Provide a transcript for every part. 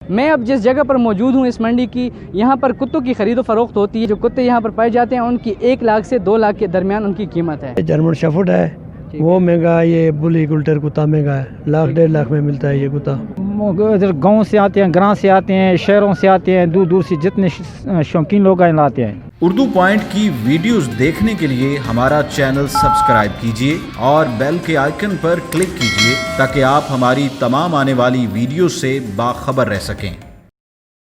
میں اب جس جگہ پر موجود ہوں اس منڈی کی، یہاں پر کتوں کی خرید و فروخت ہوتی ہے۔ جو کتے یہاں پر پائے جاتے ہیں ان کی 1 لاکھ سے 2 لاکھ کے درمیان ان کی قیمت ہے۔ جرمن شیفرڈ ہے وہ مہنگا ہے، یہ بلی گلٹر کتا مہنگا ہے، 1.5 لاکھ میں ملتا ہے یہ کتا۔ ادھر گاؤں سے آتے ہیں، گراں سے آتے ہیں، شہروں سے آتے ہیں، دور دور سے جتنے شوقین لوگ آئے لاتے ہیں۔ اردو پوائنٹ کی ویڈیوز دیکھنے کے لیے ہمارا چینل سبسکرائب کیجیے اور بیل کے آئیکن پر کلک کیجیے تاکہ آپ ہماری تمام آنے والی ویڈیوز سے باخبر رہ سکیں۔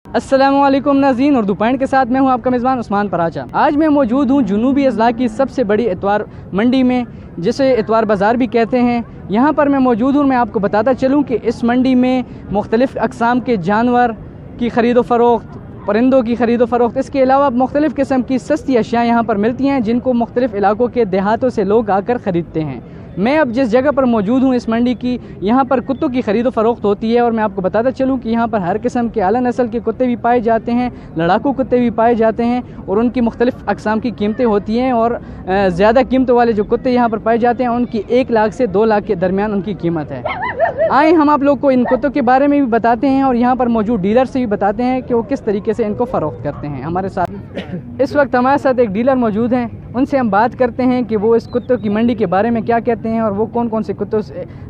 السلام علیکم ناظرین، اردو پوائنٹ کے ساتھ میں ہوں آپ کا میزبان عثمان پراچا۔ آج میں موجود ہوں جنوبی اضلاع کی سب سے بڑی اتوار منڈی میں، جسے اتوار بازار بھی کہتے ہیں۔ یہاں پر میں موجود ہوں، میں آپ کو بتاتا چلوں کہ اس منڈی میں مختلف اقسام کے جانور کی خرید و فروخت، پرندوں کی خرید و فروخت، اس کے علاوہ مختلف قسم کی سستی اشیاء یہاں پر ملتی ہیں جن کو مختلف علاقوں کے دیہاتوں سے لوگ آ کر خریدتے ہیں۔ میں اب جس جگہ پر موجود ہوں اس منڈی کی، یہاں پر کتوں کی خرید و فروخت ہوتی ہے، اور میں آپ کو بتاتا چلوں کہ یہاں پر ہر قسم کے اعلیٰ نسل کے کتے بھی پائے جاتے ہیں، لڑاکو کتے بھی پائے جاتے ہیں، اور ان کی مختلف اقسام کی قیمتیں ہوتی ہیں، اور زیادہ قیمتوں والے جو کتے یہاں پر پائے جاتے ہیں ان کی 1 لاکھ سے 2 لاکھ کے درمیان ان کی قیمت ہے۔ آئیں ہم آپ لوگ کو ان کتوں کے بارے میں بھی بتاتے ہیں اور یہاں پر موجود ڈیلر سے بھی بتاتے ہیں کہ وہ کس طریقے سے ان کو فروخت کرتے ہیں۔ ہمارے ساتھ اس وقت ہمارے ساتھ ایک ڈیلر موجود ہیں، ان سے ہم بات کرتے ہیں کہ وہ اس کتوں کی منڈی کے بارے میں کیا کہتے ہیں اور وہ کون کون سے کتوں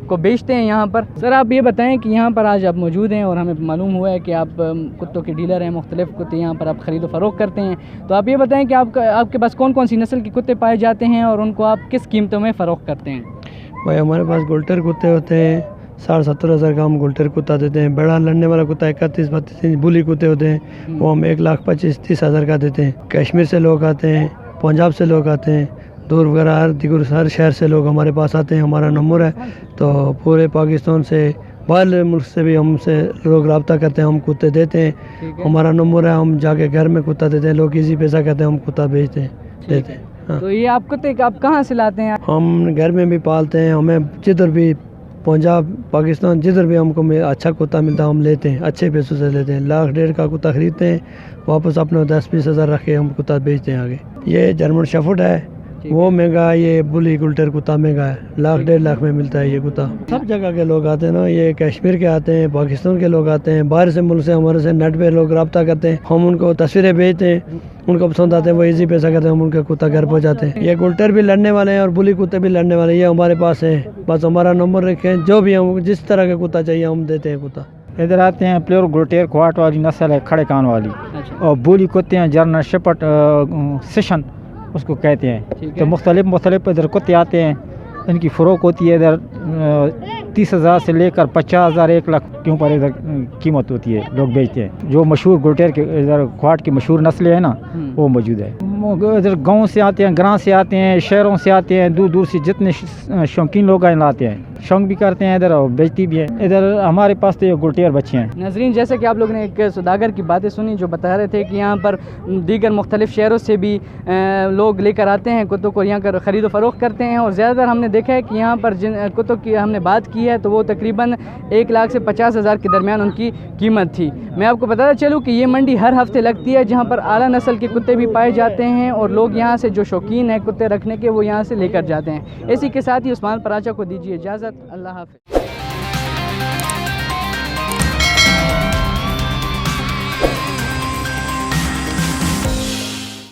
کو بیچتے ہیں یہاں پر۔ سر آپ یہ بتائیں کہ یہاں پر آج آپ موجود ہیں اور ہمیں معلوم ہوا ہے کہ آپ کتوں کے ڈیلر ہیں، مختلف کتے یہاں پر آپ خرید و فروخت کرتے ہیں، تو آپ یہ بتائیں کہ آپ کے پاس کون کون سی نسل کے کتے پائے جاتے ہیں اور ان کو آپ کس قیمتوں میں فروخت کرتے ہیں؟ بھائی ہمارے پاس گلٹر کتے ہوتے ہیں، 60-70 ہزار کا ہم گلٹر کتا دیتے ہیں۔ بڑا لڑنے والا کتا 31-32 انچ بلی کتے ہوتے ہیں، وہ ہم 1,25,30 ہزار کا دیتے ہیں۔ کشمیر سے لوگ آتے ہیں، پنجاب سے لوگ آتے ہیں، دور وغیرہ ہر شہر سے لوگ ہمارے پاس آتے ہیں۔ ہمارا نمبر ہے تو پورے پاکستان سے، باہر ملک سے بھی ہم سے لوگ رابطہ کرتے ہیں، ہم کتے دیتے ہیں۔ ہمارا نمبر ہے، ہم جا کے گھر میں کتا دیتے ہیں، لوگ ایزی پیسہ کہتے ہیں، ہم کتا بیچتے ہیں، دیتے ہیں۔ تو یہ آپ کتے آپ کہاں سے لاتے ہیں؟ ہم گھر میں بھی پالتے ہیں، ہمیں جدھر بھی پنجاب پاکستان جدھر بھی ہم کو اچھا کتا ملتا ہے ہم لیتے ہیں، اچھے پیسوں سے لیتے ہیں۔ 1,00,000-1.5 کا کتا خریدتے ہیں، واپس اپنا 10-20 ہزار رکھ کے ہم کتا بیچتے ہیں آگے۔ یہ جرمن شیفرڈ ہے وہ مہنگا ہے، یہ بلی گلٹر کتا مہنگا ہے، 1,00,000-1.5 میں ملتا ہے یہ کتا۔ سب جگہ کے لوگ آتے ہیں نا، یہ کشمیر کے آتے ہیں، پاکستان کے لوگ آتے ہیں، باہر سے ملک سے ہمارے سے نیٹ پہ لوگ رابطہ کرتے ہیں، ہم ان کو تصویریں بھیجتے ہیں، ان کو پسند آتے ہیں، وہ ایزی پیسہ کرتے ہیں، ہم ان کے کتا گھر پہنچاتے ہیں۔ یہ گلٹر بھی لڑنے والے ہیں اور بلی کتے بھی لڑنے والے ہیں، یہ ہمارے پاس ہیں، بس ہمارا نمبر رکھیں، جو بھی ہم جس طرح کا کتا چاہیے ہم دیتے ہیں کتا۔ ادھر آتے ہیں پیور گلٹیر کواٹ والی نسل ہے، کھڑے کان والی، اور بولی کتے ہیں جرمن شیفرڈ سیشن اس کو کہتے ہیں۔ تو مختلف ادھر کتے آتے ہیں، ان کی فروخت ہوتی ہے۔ ادھر 30,000 سے لے کر 50,000 1 لاکھ کے اوپر ادھر قیمت ہوتی ہے، لوگ بیچتے ہیں۔ جو مشہور گلٹیر کے ادھر کواٹ کی مشہور نسلیں ہیں نا، وہ موجود ہے۔ ادھر گاؤں سے آتے ہیں، گراں سے آتے ہیں، شہروں سے آتے ہیں، دور دور سے جتنے شوقین لوگ آئے لاتے ہیں، شوق بھی کرتے ہیں ادھر اور بیچتی بھی ہیں۔ ادھر ہمارے پاس تو یہ گلٹیر بچے ہیں۔ ناظرین، جیسے کہ آپ لوگوں نے ایک سوداگر کی باتیں سنی جو بتا رہے تھے کہ یہاں پر دیگر مختلف شہروں سے بھی لوگ لے کر آتے ہیں کتوں کو، یہاں کر خرید و فروخت کرتے ہیں، اور زیادہ تر ہم نے دیکھا ہے کہ یہاں پر جن کتوں کی ہم نے بات کی ہے تو وہ تقریباً 1 لاکھ سے 50 ہزار کے درمیان ان کی قیمت تھی۔ میں آپ کو بتاتا چلوں کہ یہ منڈی ہر ہفتے لگتی ہے، جہاں پر اعلیٰ نسل کے کتے بھی پائے جاتے ہیں، اور لوگ یہاں سے جو شوقین ہیں کتے رکھنے کے وہ یہاں سے لے کر جاتے ہیں۔ اسی کے ساتھ ہی عثمان پراچا کو دیجیے اجازت، اللہ حافظ۔